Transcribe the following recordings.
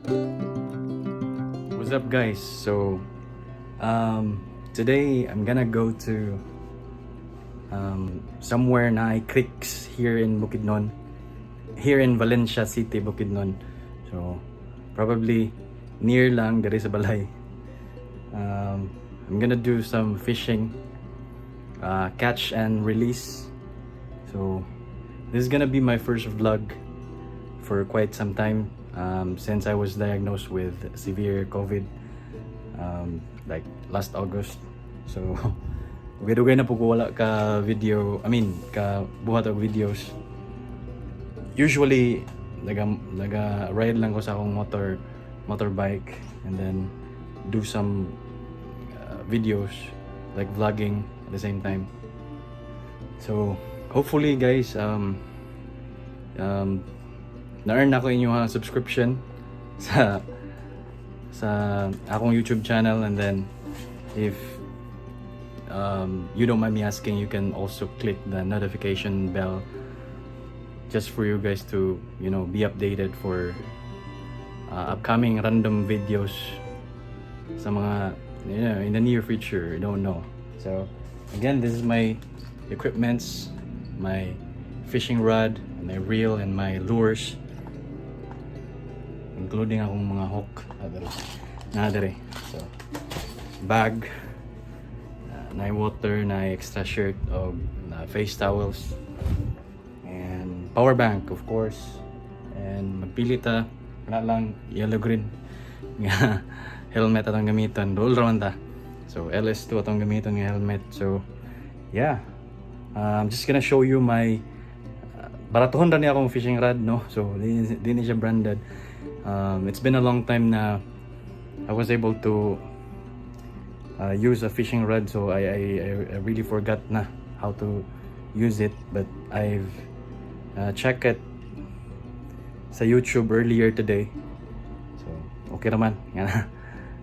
What's up, guys? So today I'm gonna go to somewhere na creeks here in Bukidnon, here in Valencia City, Bukidnon. So probably near lang dari sa balay. I'm gonna do some fishing, catch and release. So this is gonna be my first vlog for quite some time, since I was diagnosed with severe COVID like last August. So vidugay na po ko wala ka video, ka buhat og videos. Usually naga ride lang ko sa akong motorbike and then do some videos like vlogging at the same time. So hopefully guys, na-earn ako inyong subscription sa akong YouTube channel, and then if you don't mind me asking, you can also click the notification bell just for you guys to, you know, be updated for upcoming random videos sa mga, you know, in the near future. I don't know. So again, this is my equipments, my fishing rod, my reel, and my lures, including akong mga hook na dere. So bag, na water, na extra shirt o face towels, and power bank of course, and magpili ta na lang yellow green nga helmet atong gamiton, all round ta. So LS2 atong gamiton nga helmet. So yeah, I'm just gonna show you my baratuhon ra ni akong fishing rod, no? So di ni siya branded. It's been a long time na I was able to use a fishing rod, so I really forgot na how to use it, but I've checked it sa YouTube earlier today. So okay naman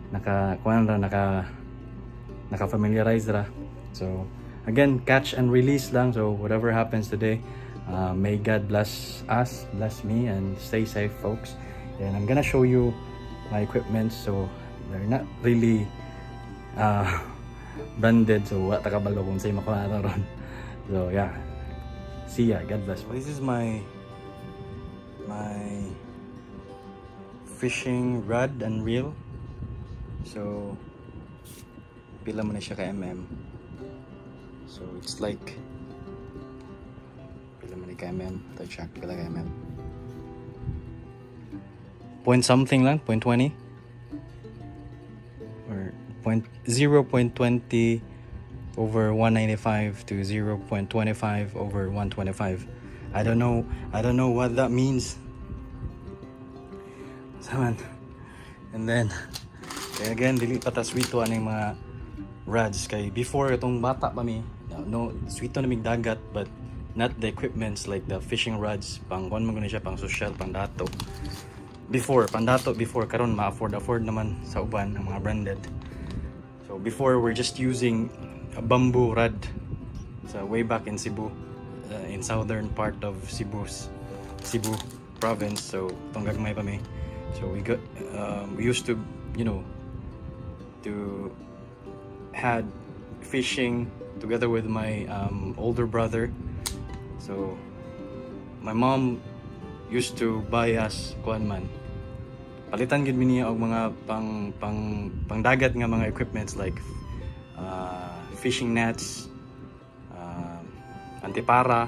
naka familiarize ra. So again, catch and release lang. So whatever happens today, may God bless us, bless me, and stay safe, folks. And I'm gonna show you my equipment, so they're not really branded, so wa ta kabalo kung say makuha na ron. So yeah, see ya, God bless. This is my fishing rod and reel. So pila man na siya ka mm. So it's like pila man ka mm, to check pila ka mm. Point something lang, 0.20 or 0.20 over 195 to 0.25 over 125. I don't know what that means. Saman. And then again, dili pa ta sweeto aning mga rods kay before itong bata pa mi, no sweeto na mig dagat, but not the equipments like the fishing rods, pang kuan man siya, pang social, pang dato. Before karon ma-afford naman sa uban ng mga branded. So before we're just using a bamboo rod sa way back in Cebu, in southern part of Cebu province. So tong gagmay pa mi. So we used to, you know, to had fishing together with my older brother. So my mom used to buy us kuan man, palitan gid mi niya og mga pang dagat nga mga equipments like fishing nets, antipara,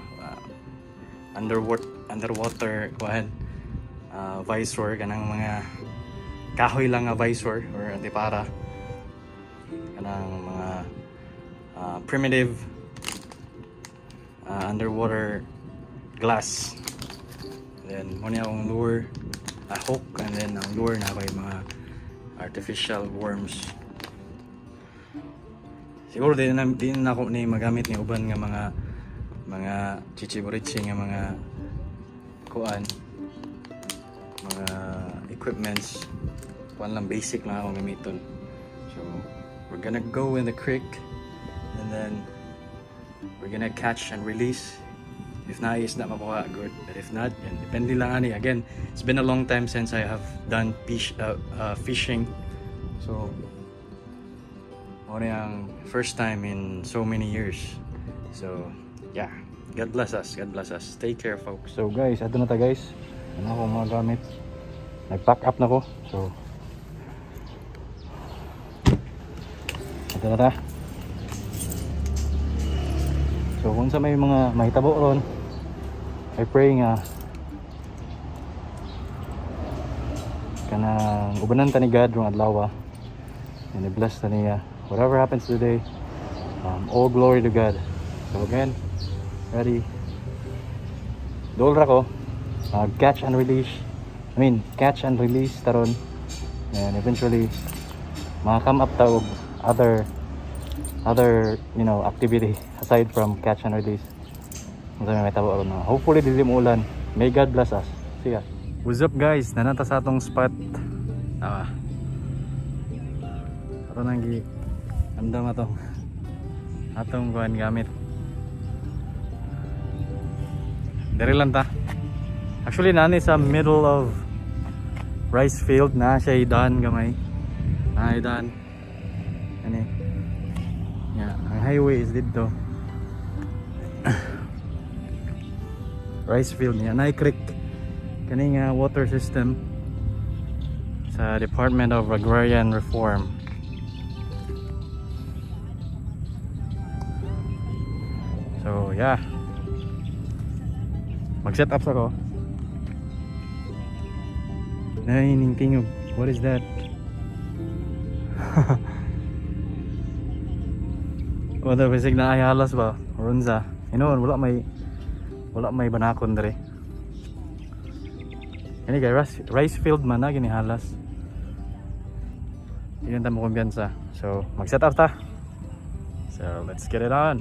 underwater kuan, visor, kanang mga kahoy lang nga visor or antipara, kanang mga primitive underwater glass. Then muna akong lure, a hook, and then ang lure na may mga artificial worms. Siguro din na ako ni magamit ni uban nga mga chichiburichi nga mga kuan, mga equipments, kuan lang basic na akong gamiton. So we're gonna go in the creek, and then we're gonna catch and release, If naayos na makuha, good. But if not, yan, depende lang ani. Again, it's been a long time since I have done fishing. So, ano yung first time in so many years. So, yeah. God bless us. God bless us. Take care, folks. So, guys, ato na ta, guys. Ano akong mga gamit. Nag-pack up na ko. So, ato na ta. So, kung sa may mga mahitabo ron, I pray nga kanang ubanan ta ni God rong adlaw and i-bless ta niya whatever happens today. All glory to God. So again, ready, dol ra ko catch and release taron, and eventually come up ta og other activity aside from catch and release. Hopefully dili mo ulan. May God bless us. See ya. What's up, guys? Nanata sa atong spot. Ito nang andam atong kuhan gamit. Dari lang ta. Actually nani sa middle of rice field na siya idan gamay. Idan. Ani. Yeah, ang highway is dito. Rice field niya, na creek kaning water system sa Department of Agrarian Reform. So yeah, mag-set up ako. Naining what is that? Wala basig na ay halas ba? Runza. Wala may banakon dere. Ini guys, rice field man na gini halas. Hindi ta mo kumpiyansa. So, mag-set up ta. So, let's get it on.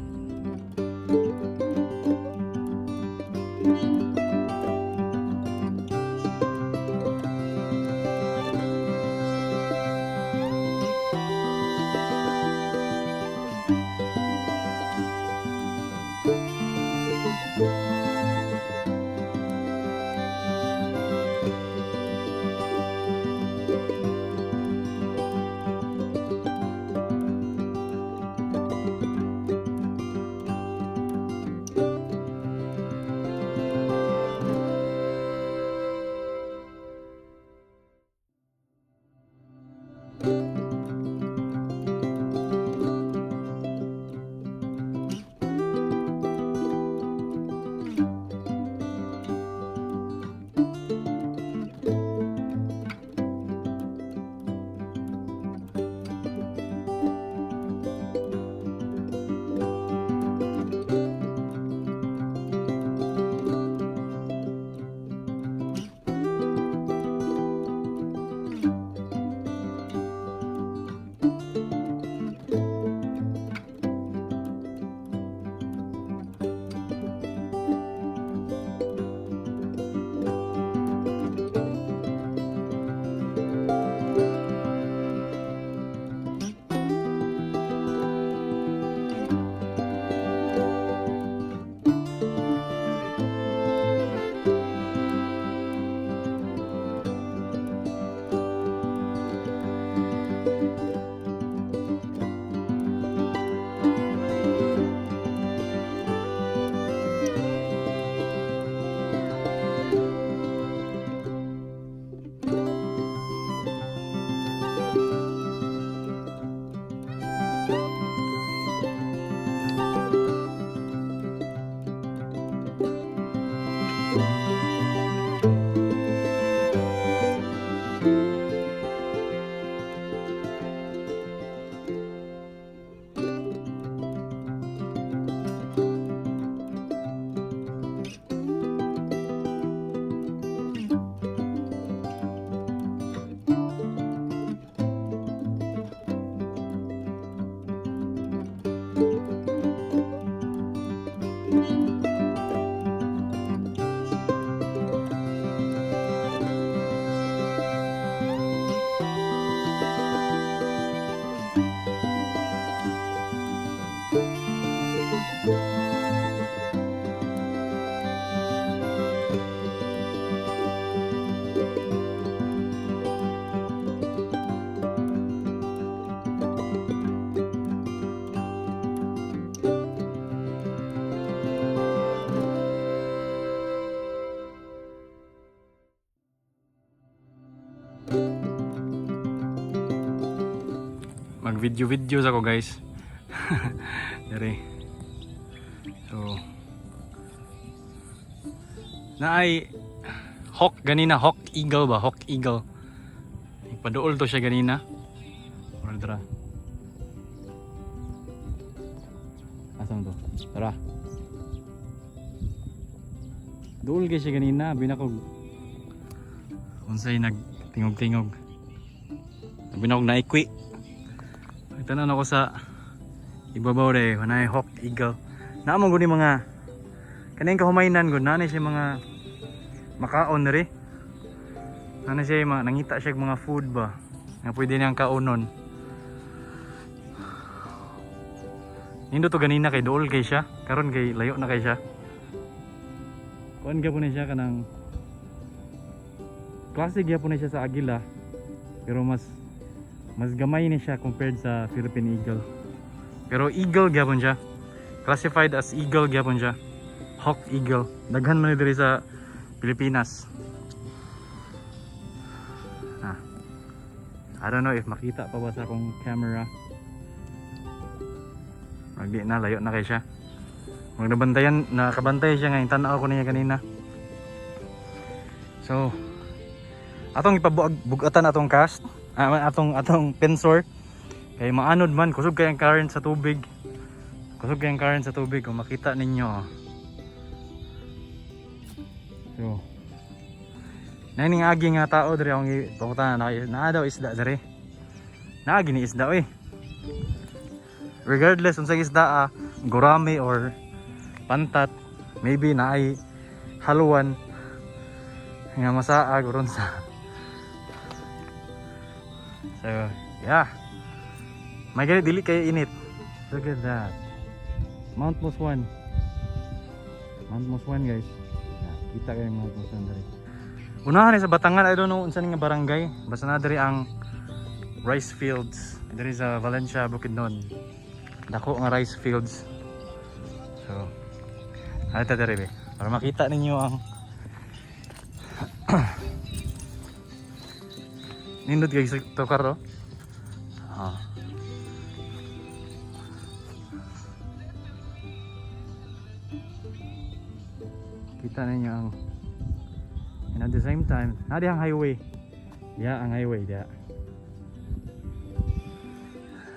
Mag video ako guys. Dari. So naay hawk ganina, hawk eagle ba? Hawk eagle. Ipaduol to siya ganina. Tara. Asam to? Tara. Duol kay siya ganina, binakog. Unsay nagtingog-tingog. Binakog na ikwi. Tanan ako sa ibabaw re, wanay hawk eagle. Naamon gud ni mga kaning kahumainan gud nanay siya mga makaon re. Nanay siya mga nangita siya mga food ba nga pwede niyang kaunon. Nindo to ganina kay duol kay siya, karon kay layo na kay siya. Kuan gyapon na siya kanang klase gyapon na siya sa agila. Pero mas gamay ni siya compared sa Philippine eagle. Pero eagle gyapon siya. Classified as eagle gyapon siya. Hawk eagle. Daghan man diri sa Pilipinas. I don't know if makita pa ba sa akong camera. Magdi na, layo na kay siya. Magnabantayan, nakabantay siya ngayon. Tanaw ko niya kanina. So atong ipabugatan atong cast, atong pensor kay maanod man, kusog kay ang current sa tubig. Kusog kay ang current sa tubig kung makita ninyo. So naning agi nga tao diri ang ipakutan na daw isda diri. Naagi ni isda oy. Regardless unsang isda, gurami or pantat, maybe naay haluan nga masaa guron sa. So yeah, may ganit dili kay init. Look at that, Mount Muswan guys. Kita kayo Mount Muswan diri. Unahan sa Batangan, I don't know unsa nga barangay, basta na diri ang rice fields diri sa Valencia, Bukidnon. Dako nga rice fields. So ata diri be para makita ninyo ang nindot guys to karo. Kita ninyo ang, and at the same time nadi ang highway. Ang highway dia.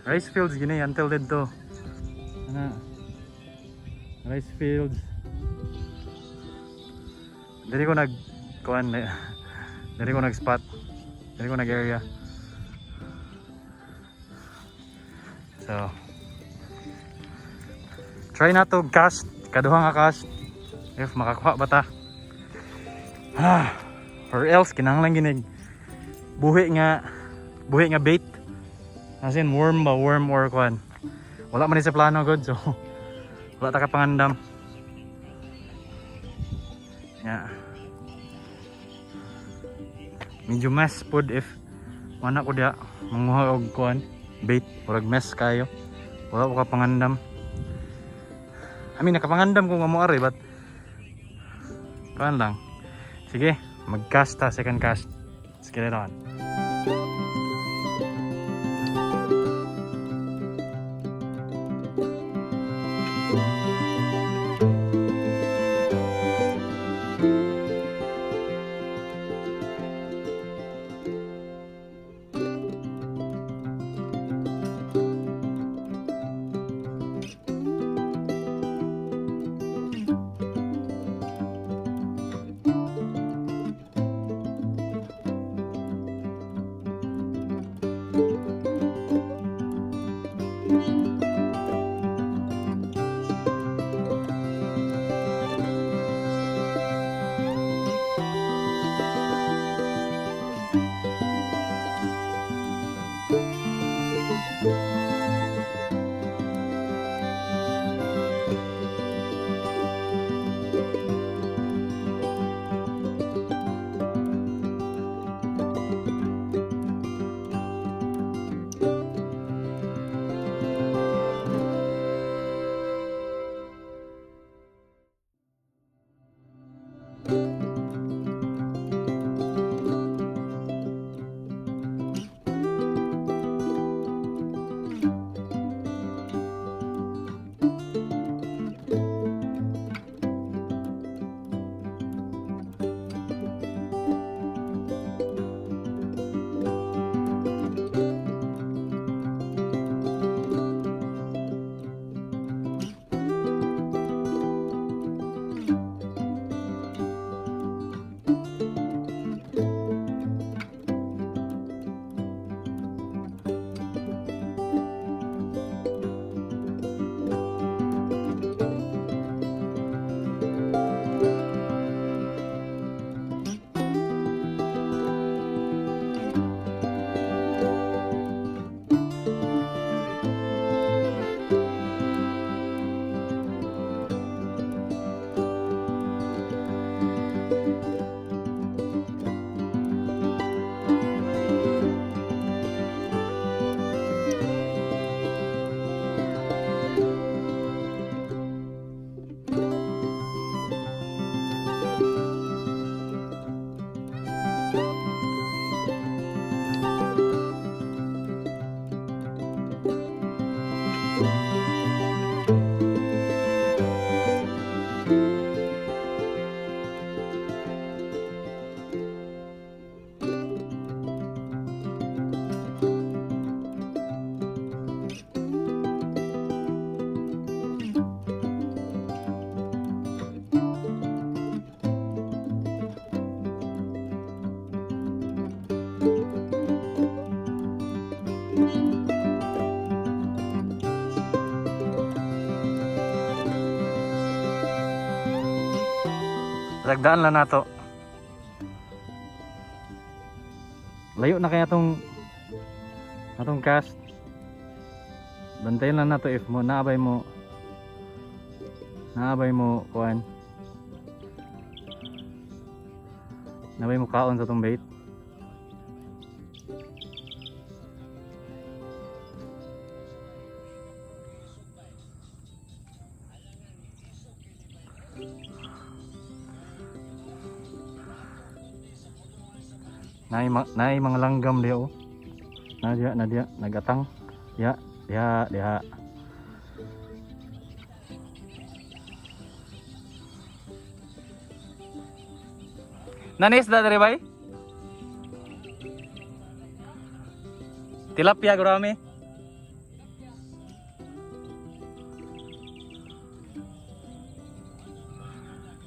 Rice fields gini until dito. Rice fields. Dari ko nag kuan, dari ko nag spot, dari ko nag area. So try na to cast, kaduha nga cast if makakuha ba ta. Or else kinahanglan ginig buhi nga bait. As in worm or kuan. Wala man sa plano god, so wala ta ka pangandam. Yeah. Medyo mess pod if mana ko dia manguha og kuan bait or mess kayo. Wala ko ka pangandam. I mean nakapangandam ko nga mo ari, but kuan lang. Sige, mag-cast ta, second cast. Let's get it on. Dagdaan lang nato. Layo na kaya atong cast. Bantayan lang nato if mo naabay mo kuan. Naabay mo kaon sa tong bait. Naay mga langgam diya oh. Nadia nagatang. Diha. Nanis da dari bay? Tilapia gurami.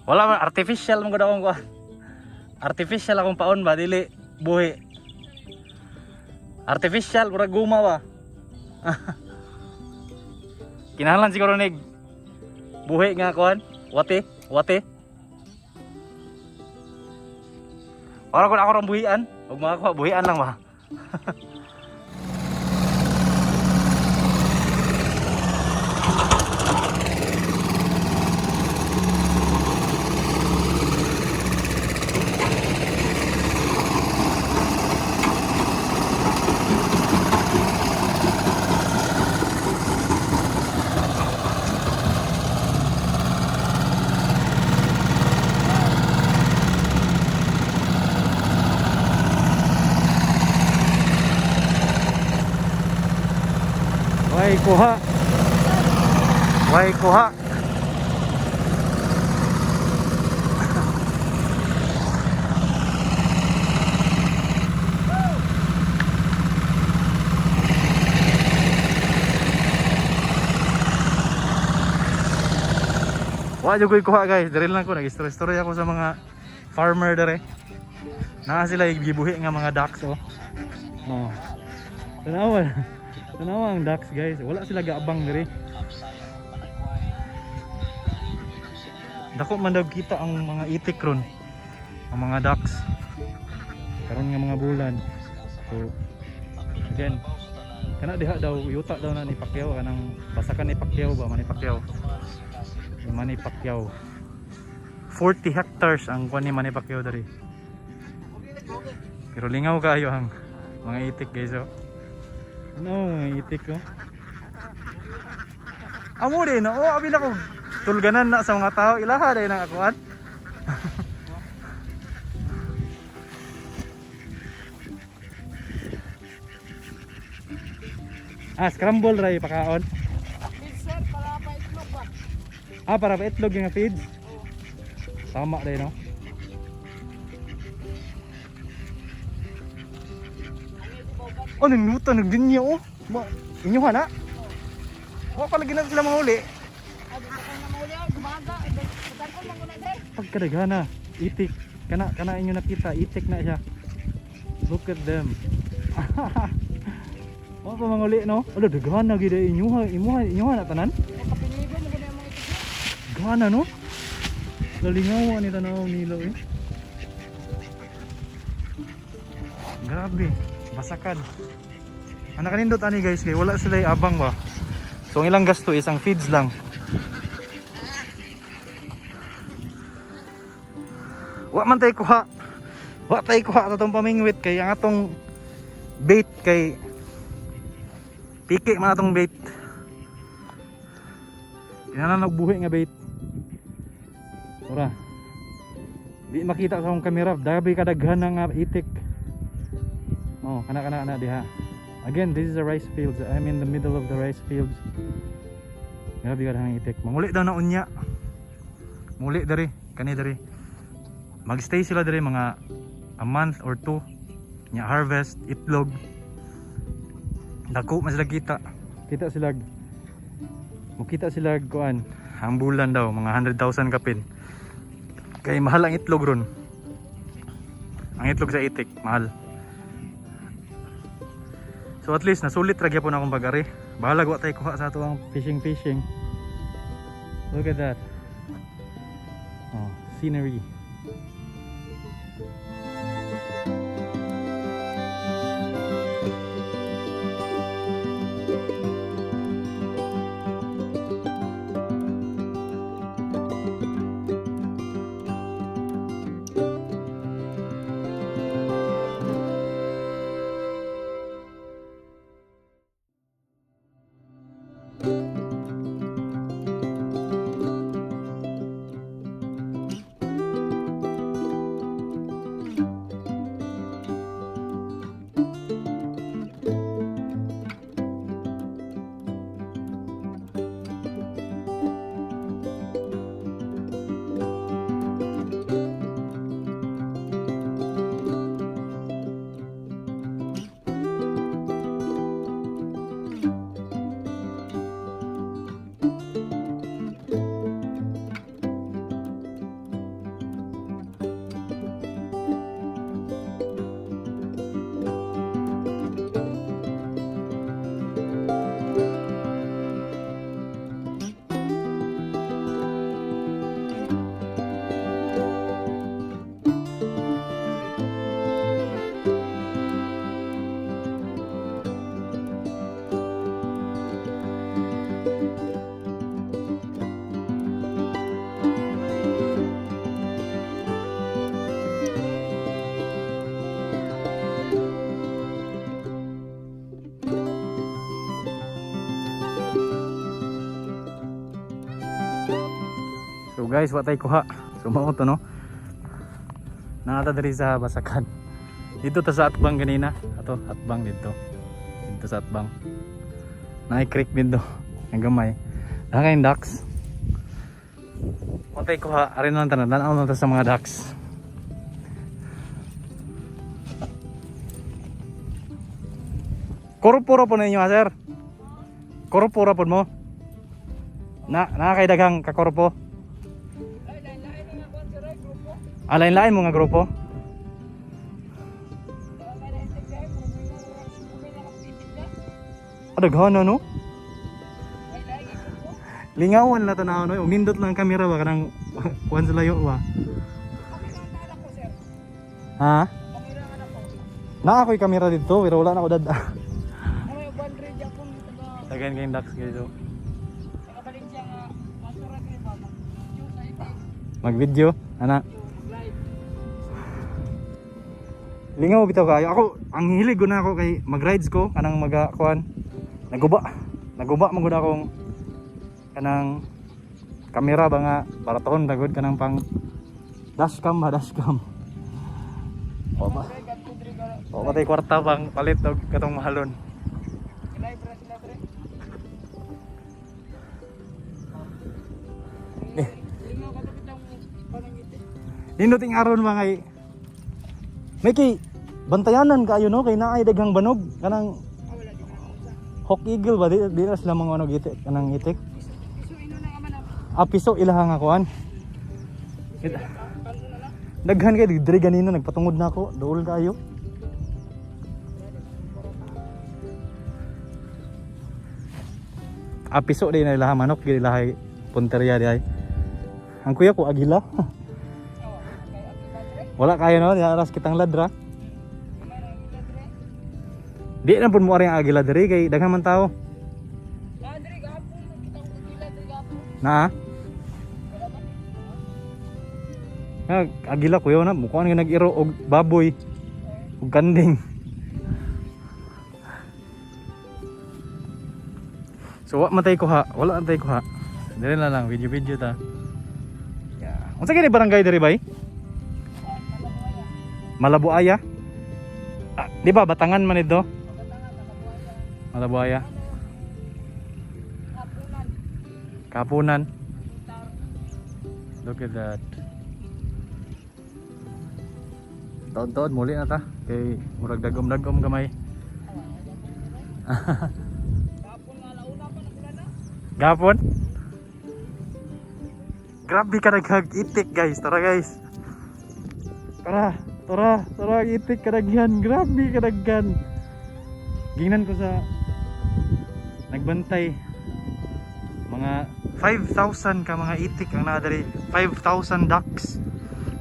Wala man artificial man gud akong kuan. Artificial akong paon ba dili buhi. Artificial murag guma ba. Kinahanglan siguro nig buhi nga kuan, wate. Para kun ako rang buhian, ug mga kuha buhian lang ba. Way kuha. Wa jud koy kuha guys, diri lang ko nag-story ako sa mga farmer dere. Na sila gibuhi nga mga ducks oh. Oh. Tanawa ang ducks guys, wala sila gaabang diri. Dako man daw kita ang mga itik ron. Ang mga ducks. Karon nga mga bulan. So again, kana diha daw yuta daw na ni Pacquiao kanang basakan ni Pacquiao ba Manny Pacquiao. Manny Pacquiao. 40 hectares ang kuan ni Manny Pacquiao diri. Pero lingaw kayo ang mga itik guys oh. Ano mga itik oh. Amo din oh, abi na ko tulganan na sa mga tao ilaha day nang akuan. Scramble ray pakaon. Sir, para pa itlog ba? Para pa itlog yung feeds. Tama day no. Oh, nagluto, nagdinya oh. Inyuha na. Oh, palagi na sila mahuli. Abi ka na mahuli gumaga. Bukan ko manguna day. Pagkadagana, itik. Kana inyo nakita, itik na siya. Look at them. Oh, pa manguli no. Ala dagana gid inyuha na tanan. Kapinigo mo gud mga itlog. Gana no. Lalingaw ni tanaw nilo eh. Grabe, basakan. Anak kanindot ani guys, kay wala sila abang ba. So ang ilang gasto is ang feeds lang. Wa man tay kuha. Wa tay kuha atong pamingwit kay ang atong bait kay piki man atong bait. Ina na nagbuhi nga bait. Ora. Di makita sa akong kamera, dabi kadaghan nga itik. Oh, kana diha. Again, this is the rice fields. I'm in the middle of the rice fields. Grabe ka ng itik. Manguli daw na unya. Muli dari, kani dari. Magstay sila dari mga a month or two. Nya harvest, itlog. Dako mas sila kita. Kita sila. Mukita sila kuan. Ang bulan daw mga 100,000 kapin. Kay mahal ang itlog ron. Ang itlog sa itik, mahal. So at least nasulit ra gyapon akong pag-ari. Bahala wa tay kuha sa ato ang fishing. Look at that. Oh, scenery. guys, watay kuha. Sumao to no. Nangata diri sa Basakan. Dito ta sa Atbang ganina. Ato, Atbang dito. Dito sa Atbang. Naay creek dito. Ang gamay. Nangay ducks. Watay kuha, ari na tanan. Tanaw na ta sa mga ducks. Kurupuro po ninyo, sir. Kurupuro po mo. Kay daghang kakurpo. Lain-lain mo nga grupo. Daghan no? Lingawan na tanaw no. Umindot lang ang kamera ba kanang kuan sa layo ba? Ha? Na ako'y kamera dito, pero wala na ako dada. Dagan kayong ducks dito. Mag-video, ana. Lingaw bitaw kayo. Ako, ang hilig ko na ako kay mag-rides ko kanang kuan. Naguba mo gud akong kanang kamera ba nga para taon dagod kanang pang dashcam. O patay kwarta pang palit og katong mahalon. Ninuting aron mga kay may kay bantayanan kayo no kay naay daghang banog kanang hawk eagle ba di na sila mga ano gitik kanang itik. Piso ilahang akuan. Daghan kay diri ganina nagpatungod na ako, duol kayo. Piso di na ilahang manok, di ilahay punteriya di ay. Ang kuya ko agila. Wala kayo no, aras kitang ladra. Di na pud mo ari ang agila diri kay daghan man tao. Na? Agila kuya na mukha nga nag-iro og baboy og kanding. So wala matay ko ha. Dili na lang video ta. Yeah. Unsa kini barangay diri bay? Malabuaya. Di ba Batangan man ito? Malabuaya. Kapunan. Look at that. Taon-taon muli na ta kay murag dagom-dagom gamay. Gapon? Grabe ka nag-itik guys. Tara guys. Tara itik kadaghan. Grabe kadaghan. Gingnan ko sa nagbantay. Mga 5,000 ka mga itik ang nadari. 5,000 ducks.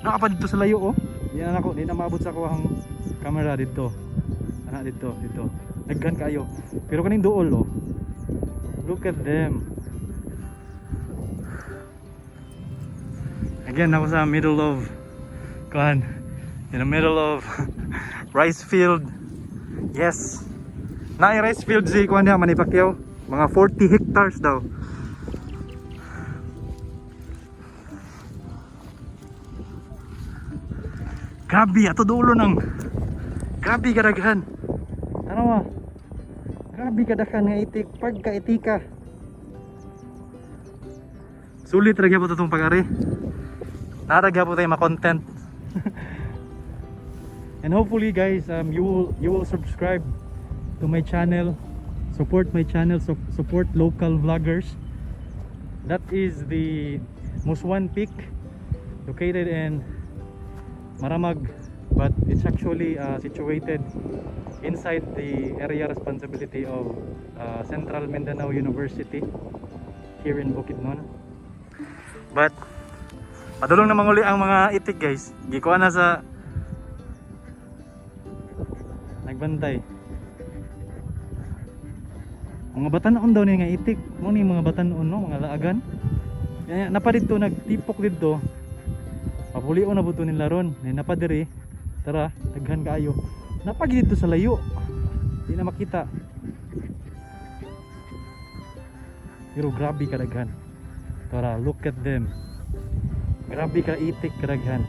Nakapa dito sa layo oh. Di na maabot sa ko ang camera dito. Ana dito. Daghan kayo. Pero kaning duol oh. Look at them. Again, ako sa middle of in the middle of rice field. Yes. Naay rice field si kuan niya Manny Pacquiao. Mga 40 hectares daw. Grabe ato dulo nang. Grabe kadaghan. Ano ba? Grabe kadaghan nga itik pagka-itika. Sulit ra gyud itong pag-ari. Naragya po tayo ma-content. And hopefully guys, you will subscribe to my channel, support my channel, support local vloggers. That is the Muswan Peak, located in Maramag, but it's actually situated inside the area responsibility of Central Mindanao University here in Bukidnon. But padulong na manguli ang mga itik guys. Gikuha na sa nagbantay. Mga batanon daw ni nga itik. Mo ni mga batanon no, mga laagan. Kaya napa dito nagtipok dito. Papulion na buto nila ron. Napa diri. Tara, daghan kaayo. Napa dito sa layo. Di na makita. Pero grabe kadaghan. Tara, look at them. Grabe ka itik kadaghan.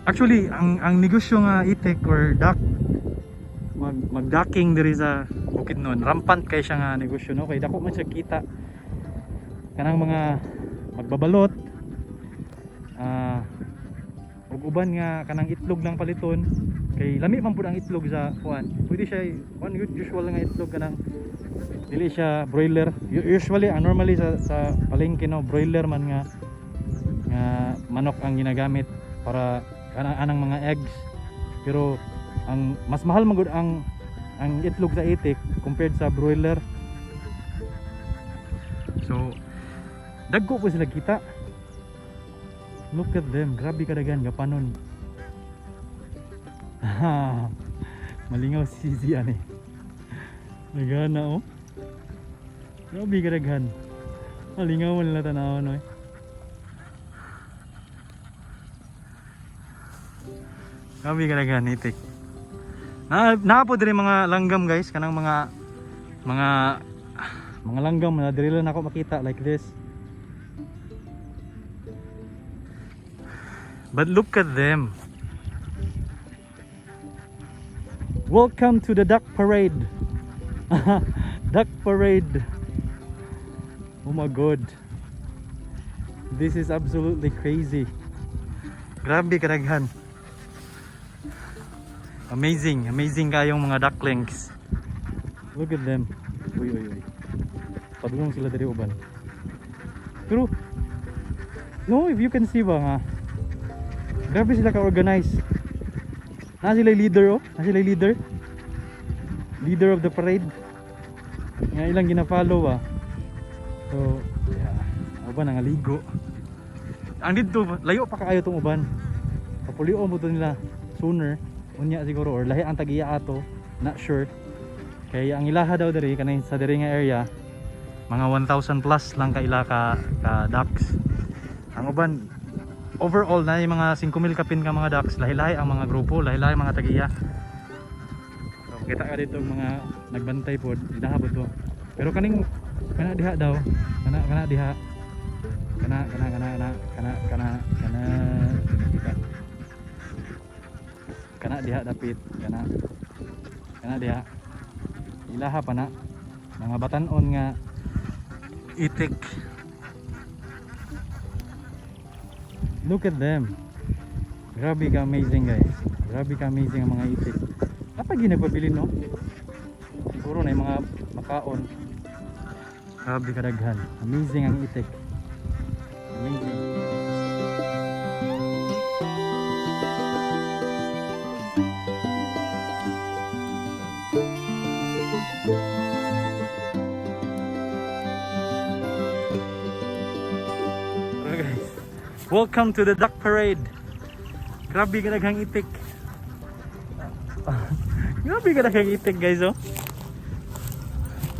Actually, ang negosyo nga itik or duck mag-ducking diri sa Bukidnon, rampant kay siya nga negosyo, no? Kay dako man siya kita. Kanang mga magbabalot, ug uban nga kanang itlog lang paliton, kay lami man pud ang itlog sa kuan. Pwede siya one usual nga itlog kanang dili siya broiler. Usually normally sa palengke, no, broiler man nga manok ang ginagamit para anang mga eggs. Pero ang mas mahal magud ang itlog sa itik compared sa broiler. So dagko po sila kita. Look at them, grabe kadagan gapanon. Malingaw si Zian eh. Nagana oh. Grabe kadagan. Malingaw man lang tanawon eh. Grabe kadagan itik. Na po diri mga langgam guys, kanang mga langgam na diri lang ako makita like this. But look at them. Welcome to the duck parade. Duck parade. Oh my god. This is absolutely crazy. Grabe kadaghan. Amazing kayong mga ducklings. Look at them. Uy. Padulong sila dari uban. Pero no, if you can see ba nga, grabe sila ka-organize. Na sila leader oh. Na sila leader. Leader of the parade. Nga ilang gina-follow ah. So, yeah. Uban nga ligo. Ang dito, layo pa kaayo tong uban. Papulion mo to nila sooner. Unya siguro or lahi ang tagiya ato, not sure. Kaya ang ilaha daw diri kanay sa diri nga area, mga 1,000 plus lang ka ila ka ducks. Ang uban overall na yung mga 5,000 kapin ka mga ducks, lahi-lahi ang mga grupo, lahi-lahi ang mga tagiya. So kita ka dito mga nagbantay pod, ilaha pod to. Pero kaning kana diha daw, kana diha. Kana kana diha dapit, kana diha ilaha pa na mga batan-on nga itik. Look at them, grabe ka amazing guys, grabe ka amazing ang mga itik. Apa ginagpabili no, siguro na yung mga makaon. Grabe kadaghan, amazing ang itik, amazing. Welcome to the duck parade. Grabe ka daghang itik. Grabe ka daghang itik guys oh.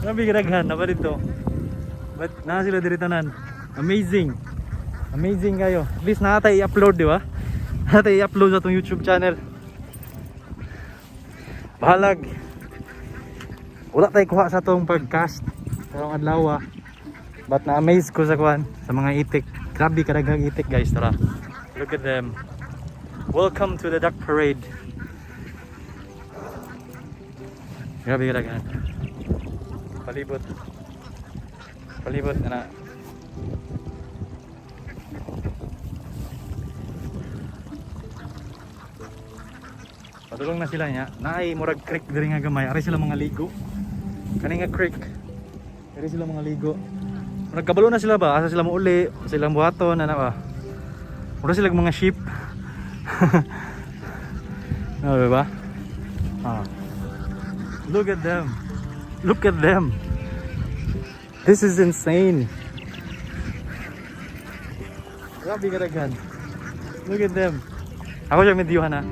Grabe ka daghan na ba dito. But na sila diri tanan. Amazing. Amazing kayo. At least nakatay i-upload di ba? Nakatay i-upload sa tong YouTube channel. Bahalag. Wala tayo kuha sa tong podcast. Karong adlaw. But na-amaze ko sa kuan sa mga itik. Grabe kadaghang itik guys, tara. Look at them. Welcome to the duck parade. Grabe kadaghan. Palibot. Palibot na. Padulong na sila niya. Naay murag creek diri nga gamay. Ari sila mga ligo. Kani nga creek. Ari sila mga ligo. Nagkabalo na sila ba? Asa sila mo uli? Silang buhaton, ano ba? Mura sila mga sheep. Ano ba? Look at them. Look at them. This is insane. Grabe kadaghan. Look at them. Ako siya mediyohan ha.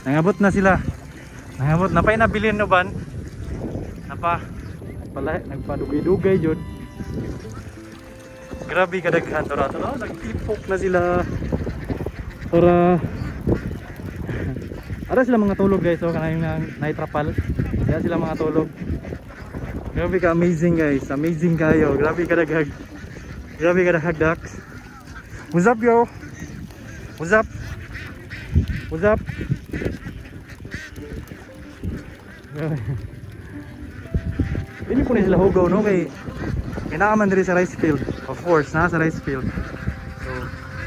Nangabot na sila. Nangabot na pa inabilin no ban. Napa pala nagpadugay-dugay jud. Grabe kadaghan tora. Nagtipok na sila. Tora. Ara sila mga tulog guys, so kanang naitrapal. Kaya sila mga tulog. Grabe ka amazing guys, amazing kayo. Grabe kadaghag. Grabe kadaghag ducks. What's up yo? What's up? What's up? Ini po na sila hugaw no kay kinaaman diri sa rice field. Of course, nasa rice field. So,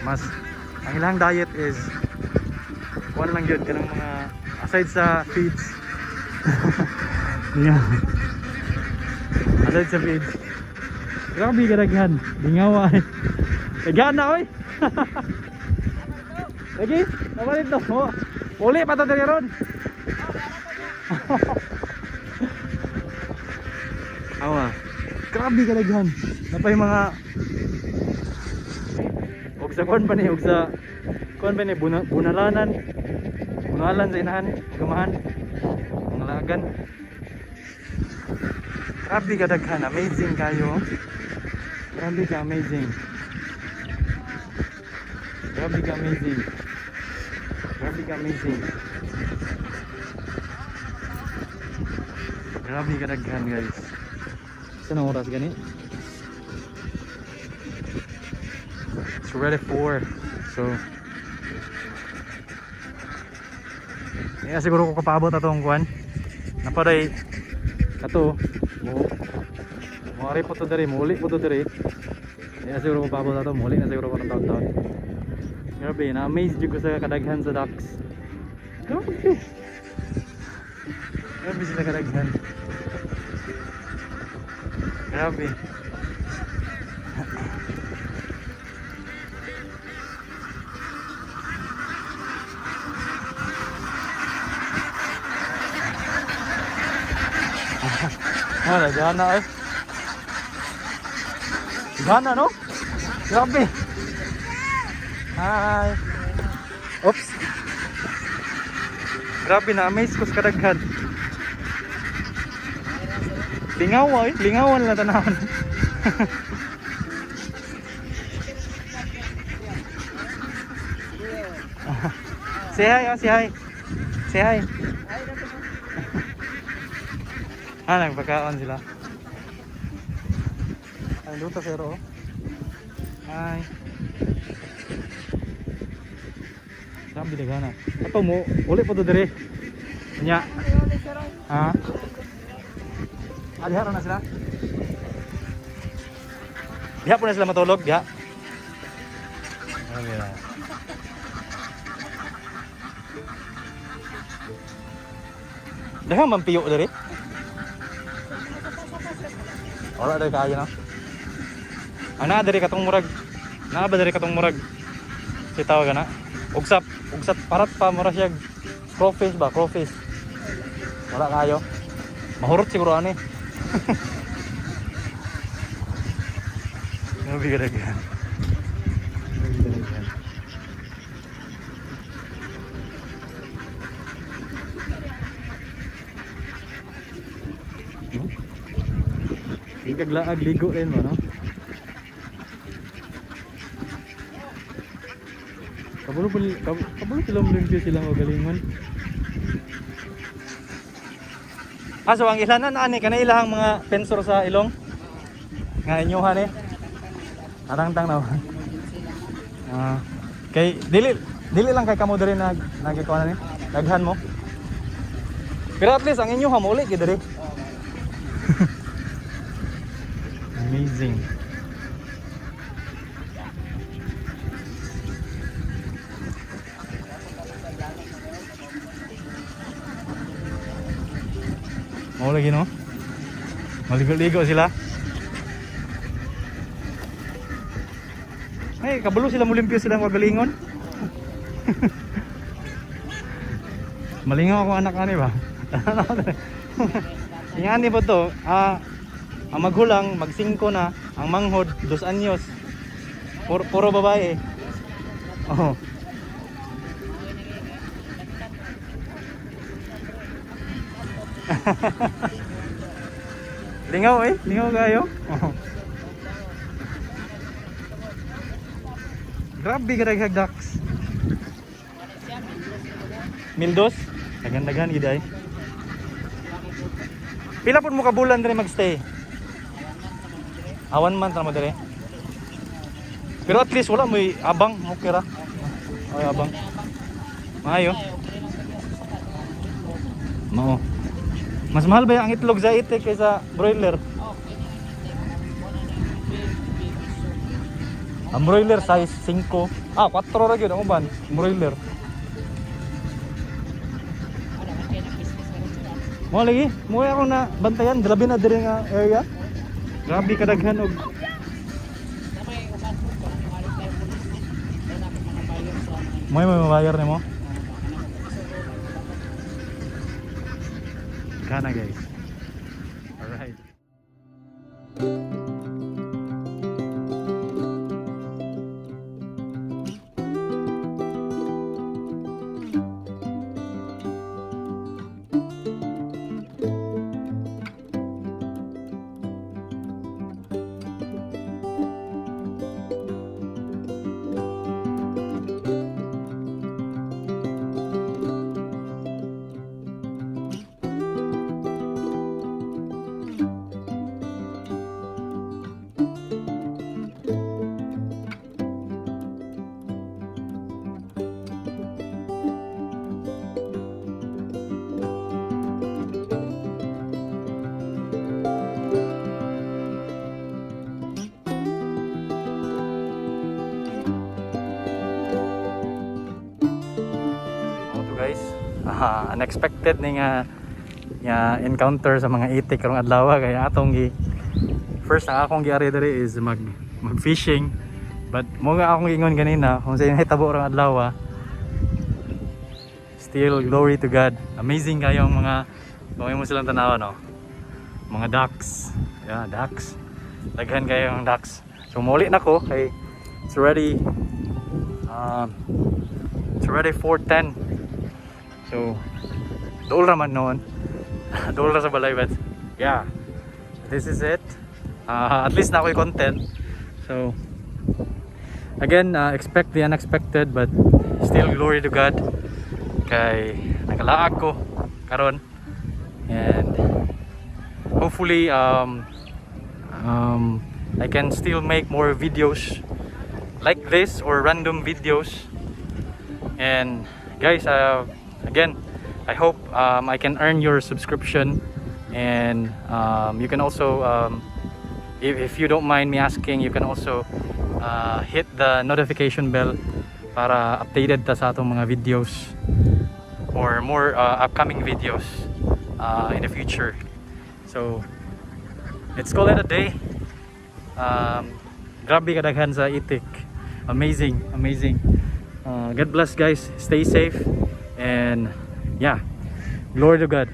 mas ang ilang diet is kuan lang yun kanang mga aside sa feeds. Yeah. Aside sa feeds. Grabe kadaghan, lingawa. Daghan na oy. Lagi, nabalit to. Uli pa to diri ron. Awa. Grabe kadaghan. Napay mga og sa kon pa ni og sa kon pa ni bunalanan. Bunalan sa inahan, gamahan. Ngalagan. Grabe kadaghan, amazing kayo. Grabe ka amazing. Grabe ka amazing. Grabe ka amazing. Grabe kadaghan guys. Saan ang oras gani? It's ready for. So siguro ko kapaabot na itong kuhan. Napaday kato. Mawari po ito dari. Muli po ito dari. Siguro ko kapaabot na ito. Muli na siguro ko ng taon-taon. Grabe, na-amaze ko sa kadaghan sa ducks. Grabe. Grabe sila kadaghan. Grabe. Wala, gana eh. Gana no? Grabe. Hi. Oops. Grabe na, amaze ko sa kadaghan. Lingaw eh, lingawan lang tanawan. Say hi, oh, say hi. Say hi. Nagpagkaon sila. Ay, luto pero. Hi. Sabi dagana. Ato mo, uli po to dire. Nya. Ha? Diha na sila. Diha po na sila matulog, diha. Grabe na. Daghang mampiyo diri. Wala diri kaayo na. Ana diri katong murag. Na ba diri katong murag. Sitaw gana. Ugsat parat pa mura siya crawfish ba, crawfish. Wala kayo. Mahurot siguro ani. Grabe kadaghan. Kaglaag ligo rin mo, no? Kabulo sila mlimpyo sila magalingon. So ang ilanan ani kanay ilahang mga pensor sa ilong. Nga inyohan eh. Arangtang na. Kay dili lang kay kamo diri nagikuan ni. Daghan mo. Pero at least ang inyo hamuli gid diri. Amazing. Mau lagi no? Maligo-ligo sila. Hey, kabalo sila mulimpyo sila magalingon. Malingaw ako anak ani ba? Ingani po to, ang maghulang mag 5 na, ang manghod 2 anyos. Puro babae. Oh. Lingaw lingaw kayo. Oh. Grabe kadaghag ducks. Mildos? Dagan-dagan gid ay. Pila pud mo ka bulan dire magstay? 1 month na mo dire. Pero at least wala mo abang, okay ra. Ay abang. Maayo. Mao. Mas mahal ba ang itlog sa itik kaysa broiler? Ang broiler size 5. 4 ra gyud ang uban. Broiler. Mo lagi, mo ako na bantayan, grabe na diri nga area. Grabe kadaghan og may mabayar nimo. Kana guys. Alright. Guys, unexpected ning nga encounter sa mga itik karong adlaw kaya atong first ang akong giari diri is mag fishing, but mo nga akong ingon ganina kung sa hitabo karong adlaw. Still glory to God, amazing kayo ang mga mo silang tanawan, no? Mga ducks, ducks, daghan kayo ang ducks. So muli na ko kay it's already 4:10. So, dool raman noon. Dool ra sa balay, but yeah, this is it. At least na ako'y content. So, again, expect the unexpected, but still glory to God. Kay nakalaag ko karon, and hopefully I can still make more videos like this or random videos. And guys, again, I hope I can earn your subscription, and you can also, if you don't mind me asking, you can also hit the notification bell para updated ta sa atong mga videos or more upcoming videos in the future. So let's call it a day. Grabe kadaghan sa itik. Amazing. God bless guys, stay safe, and yeah, glory to God.